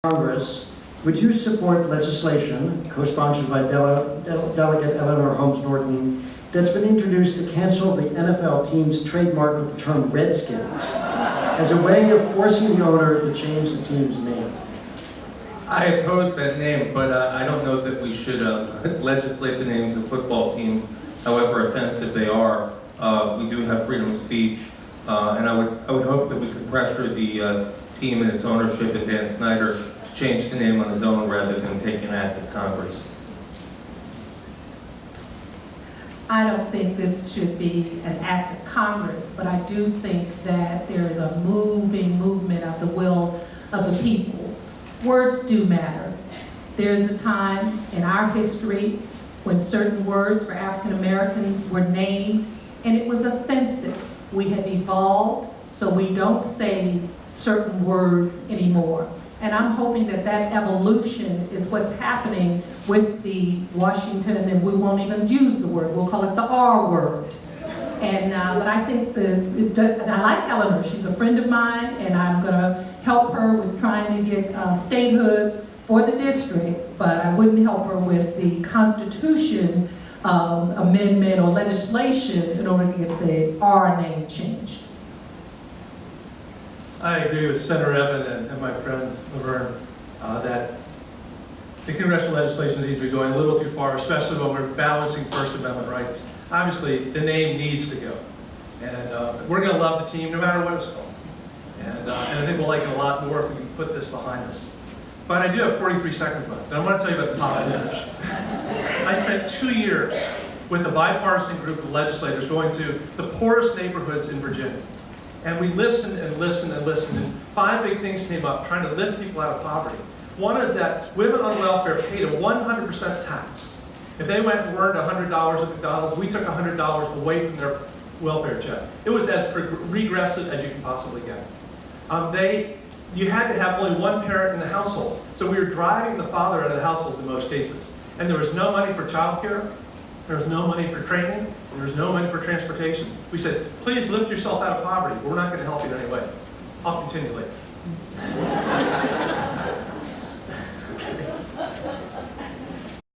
Congress, would you support legislation, co-sponsored by Delegate Eleanor Holmes Norton, that's been introduced to cancel the NFL team's trademark of the term Redskins as a way of forcing the owner to change the team's name? I oppose that name, but I don't know that we should legislate the names of football teams, however offensive they are. We do have freedom of speech, and I would hope that we could pressure the team and its ownership and Dan Snyder to change the name on his own rather than take an act of Congress. I don't think this should be an act of Congress, but I do think that there's a movement of the will of the people. Words do matter. There's a time in our history when certain words for African Americans were named and it was offensive. We have evolved, so we don't say certain words anymore. And I'm hoping that that evolution is what's happening with the Washington, and we won't even use the word, we'll call it the R word. And but I think and I like Eleanor, she's a friend of mine, and I'm gonna help her with trying to get statehood for the district, but I wouldn't help her with the Constitution amendment or legislation in order to get the R name changed. I agree with Senator Evan and my friend Laverne that the congressional legislation seems to be going a little too far, especially when we're balancing First Amendment rights. Obviously, the name needs to go. And we're going to love the team no matter what it's called. And I think we'll like it a lot more if we can put this behind us. But I do have 43 seconds left, and I want to tell you about the top finish. I spent 2 years with a bipartisan group of legislators going to the poorest neighborhoods in Virginia. And we listened and listened and listened, and 5 big things came up trying to lift people out of poverty. One is that women on welfare paid a 100% tax. If they went and earned $100 at McDonald's, we took $100 away from their welfare check. It was as regressive as you can possibly get. You had to have only one parent in the household. So we were driving the father out of the households in most cases. And there was no money for childcare, there was no money for training, there was no money for transportation. We said, please lift yourself out of poverty. We're not going to help you in any way. I'll continue later.